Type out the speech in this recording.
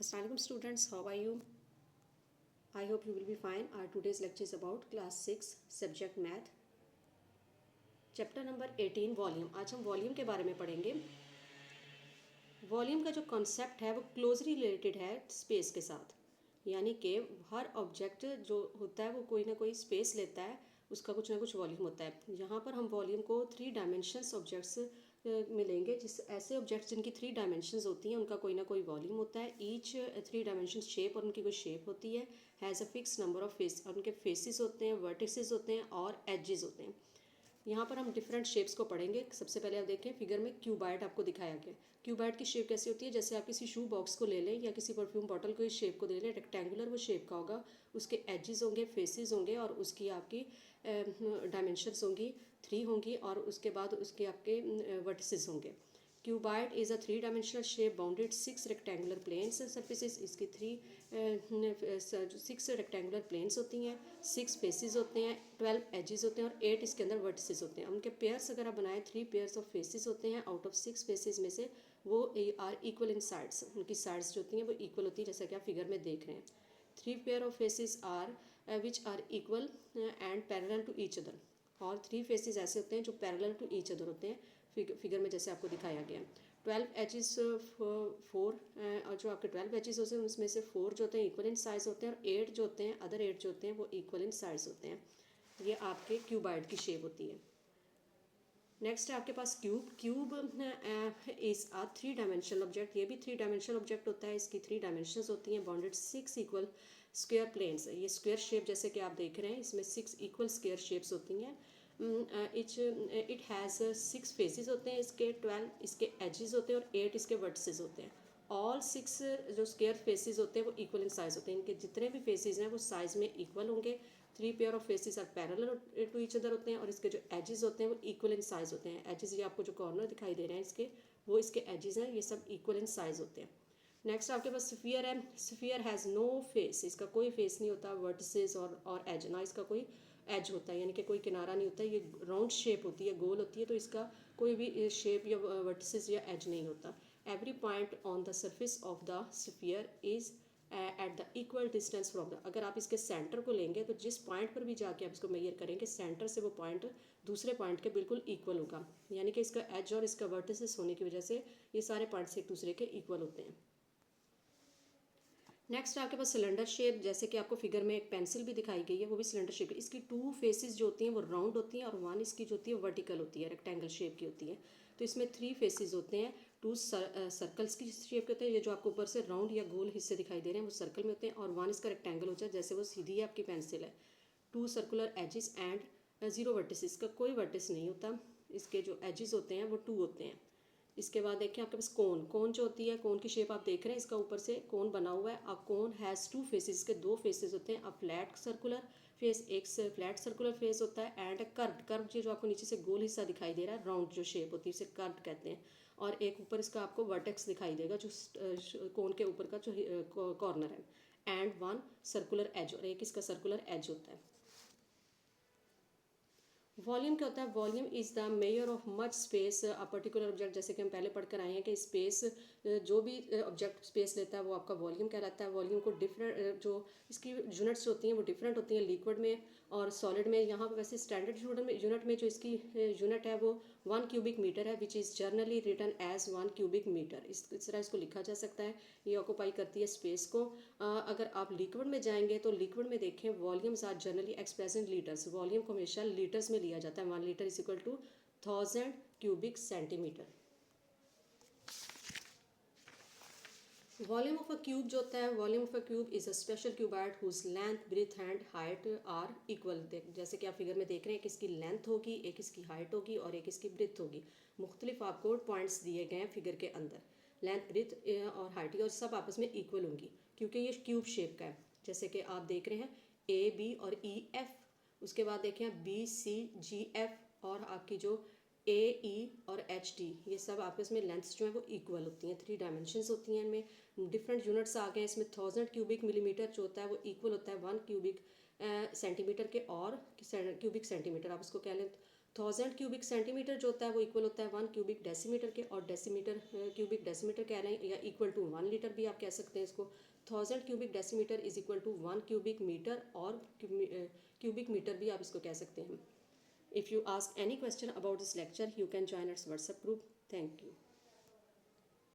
Assalamualaikum students, how are you? I hope you will be fine. Our today's lecture is about class 6 subject math, chapter number 18 volume. आज हम volume के बारे में पढ़ेंगे. Volume का जो कॉन्सेप्ट है वो क्लोजली रिलेटेड है स्पेस के साथ, यानी कि हर ऑब्जेक्ट जो होता है वो कोई ना कोई स्पेस लेता है, उसका कुछ ना कुछ वॉल्यूम होता है. यहाँ पर हम वॉल्यूम को 3 डायमेंशंस ऑब्जेक्ट्स मिलेंगे, जिस ऐसे ऑब्जेक्ट्स जिनकी 3 डायमेंशंस होती हैं उनका कोई ना कोई वॉल्यूम होता है. ईच 3 डायमेंशन शेप और उनकी कोई शेप होती है, has a fix number of face, और उनके फेसेस होते हैं, वर्टिसेस होते हैं और एजेस होते हैं. यहाँ पर हम डिफरेंट शेप्स को पढ़ेंगे. सबसे पहले आप देखें फिगर में क्यूबाइड आपको दिखाया गया. क्यूबाइड की शेप कैसी होती है? जैसे आप किसी शू बॉक्स को ले लें या किसी परफ्यूम बॉटल को इस शेप को दे लें, रेक्टेंगुलर वो शेप का होगा, उसके एजेस होंगे, फेसेस होंगे और उसकी आपकी डायमेंशंस होंगी 3 होंगी और उसके बाद उसके आपके वर्टिसेस होंगे. Cuboid is a 3 dimensional shape bounded 6 rectangular planes surfaces. इसकी 6 रेक्टेंगुलर प्लेन्स होती हैं, 6 फेसेस होते हैं, 12 एजेस होते हैं और 8 इसके अंदर वर्टिसेस होते हैं. उनके पेयर्स अगर आप बनाएं 3 पेयर्स ऑफ फेसेस होते हैं. आउट ऑफ 6 फेसेस में से वो आर इक्वल इन साइड्स, उनकी साइड्स जो होती हैं वो इक्वल होती है, जैसा कि आप फिगर में देख रहे हैं. 3 pair of faces are which are equal and parallel to each other. और 3 फेसेस ऐसे होते हैं जो पैरेलल टू ईच अदर होते हैं, फिगर में जैसे आपको दिखाया गया. 12 एजेस 4 और जो आपके 12 एजेस होते हैं उसमें से 4 जो होते हैं इक्वल इन साइज़ होते हैं और 8 जो होते हैं अदर 8 जो होते हैं वो इक्वल इन साइज़ होते हैं. ये आपके क्यूबाइड की शेप होती है. नेक्स्ट है आपके पास cube. Cube is a 3 dimensional object. ये भी 3 डायमेंशनल ऑब्जेक्ट होता है. इसकी 3 डायमेंशंस होती हैं, बाउंडेड 6 इक्वल स्क्वायर प्लेन्स. ये स्क्वायर शेप जैसे कि आप देख रहे हैं, इसमें 6 इक्वल स्क्वायर शेप्स होती हैं. इट हैज़ 6 फेसेस होते हैं इसके, 12 इसके एजेस होते हैं और 8 इसके वर्टिसेस होते हैं. ऑल 6 जो स्क्वायर फेसेस होते हैं वो इक्वल इन साइज़ होते हैं. इनके जितने भी फेसेस हैं वो साइज़ में इक्वल होंगे. 3 pair of faces are parallel to each other होते हैं और इसके जो एजेस होते हैं वो इक्वल इन साइज़ होते हैं. एजेस ये आपको जो कॉर्नर दिखाई दे रहे हैं इसके, वो इसके एजेस हैं, ये सब इक्वल इन साइज़ होते हैं. नेक्स्ट आपके पास स्फीयर है. Sphere has no face. इसका कोई फेस नहीं होता, वर्टिसेस और एज ना इसका कोई एज होता है, यानी कि कोई किनारा नहीं होता. ये राउंड शेप होती है, गोल होती है, तो इसका कोई भी शेप या वर्टिसेस या एज नहीं होता. Every point on the surface of the sphere is at the equal distance from the. अगर आप इसके सेंटर को लेंगे तो जिस पॉइंट पर भी जाके आप इसको मेजर करेंगे, सेंटर से वो पॉइंट दूसरे पॉइंट के बिल्कुल इक्वल होगा, यानी कि इसका एज और इसका वर्टिसेस होने की वजह से ये सारे पॉइंट्स एक दूसरे के इक्वल होते हैं. नेक्स्ट आपके पास सिलेंडर शेप. जैसे कि आपको फिगर में एक पेंसिल भी दिखाई गई है, वो भी सिलेंडर शेप. इसकी 2 फेसेस जो होती हैं वो राउंड होती हैं और 1 इसकी जो होती है वर्टिकल होती है, रेक्टेंगल शेप की होती है. तो इसमें 3 फेसेस होते हैं. 2 सर्कल्स की शेप के होते हैं. ये जो आपको ऊपर से राउंड या गोल हिस्से दिखाई दे रहे हैं वो सर्कल में होते हैं और 1 इसका रेक्टेंगल होता है, जैसे वो सीधी है आपकी पेंसिल है. 2 सर्कुलर एजेस एंड 0 वर्टिसेस. का कोई वर्टिस नहीं होता. इसके जो एजेस होते हैं वो 2 होते हैं. इसके बाद देखिए आपके पास कोन. कोन जो होती है, कोन की शेप आप देख रहे हैं, इसका ऊपर से कोन बना हुआ है. अब कोन हैज़ 2 फेसेस. इसके 2 फेसेस होते हैं. अब फ्लैट सर्कुलर फेस, एक फ्लैट सर्कुलर फेस होता है एंड कर्व. कर्व जो आपको नीचे से गोल हिस्सा दिखाई दे रहा है, राउंड जो शेप होती है इसे कर्व कहते हैं. और एक ऊपर इसका आपको वर्टेक्स दिखाई देगा जो कोन के ऊपर का जो कॉर्नर है. एंड 1 सर्कुलर एज, और एक इसका सर्कुलर एज होता है. वॉल्यूम क्या होता है? Volume is the measure of much space a particular object. जैसे कि हम पहले पढ़कर आए हैं कि स्पेस, जो भी ऑब्जेक्ट स्पेस लेता है वो आपका वॉल्यूम कहलाता है. वॉल्यूम को डिफरेंट जो इसकी यूनिट्स होती हैं वो डिफरेंट होती हैं लिक्विड में और सॉलिड में. यहाँ पर वैसे स्टैंडर्ड यूनिट में जो इसकी यूनिट है वो 1 क्यूबिक मीटर है, which is generally written as 1 cubic metre. इस तरह इसको लिखा जा सकता है. ये ऑक्यूपाई करती है स्पेस को. अगर आप लिक्विड में जाएंगे तो लिक्विड में देखें volumes are generally express in litres. Volume को हमेशा लीटर्स में लिया जाता है. 1 litre is equal to 1000 cubic centimetre. Volume of a cube जो होता है, volume of a cube is a special cuboid whose length, breadth and height are equal. जैसे कि आप फिगर में देख रहे हैं, एक इसकी लेंथ होगी, एक इसकी हाइट होगी और एक इसकी ब्रेथ होगी. मुख्तलिफ आपको पॉइंट्स दिए गए हैं फिगर के अंदर. लेंथ, ब्रेथ और हाइट, और सब आपस में इक्वल होंगी क्योंकि ये क्यूब शेप का है. जैसे कि आप देख रहे हैं ए बी और ई एफ. उसके बाद देखें बी सी जी एफ और आपकी जो ए ई और एच डी, ये सब आपस में लेंथ्स जो है वो इक्वल होती हैं. 3 डायमेंशंस होती हैं. इनमें डिफरेंट यूनिट्स आ गए हैं. इसमें 1000 क्यूबिक मिलीमीटर जो होता है वो इक्वल होता है 1 क्यूबिक सेंटीमीटर के, और क्यूबिक सेंटीमीटर आप उसको कह लें 1000 क्यूबिक सेंटीमीटर जो होता है वो इक्वल होता है 1 क्यूबिक डेसीमीटर के, और डेसीमीटर क्यूबिक डेसीमीटर कह रहे हैं या इक्वल टू 1 लीटर भी आप कह सकते हैं इसको। 1000 cubic decimetre is equal to 1 cubic metre, और क्यूबिक मीटर भी आप इसको कह सकते हैं। If you ask any question about this lecture you can join us WhatsApp group. Thank you.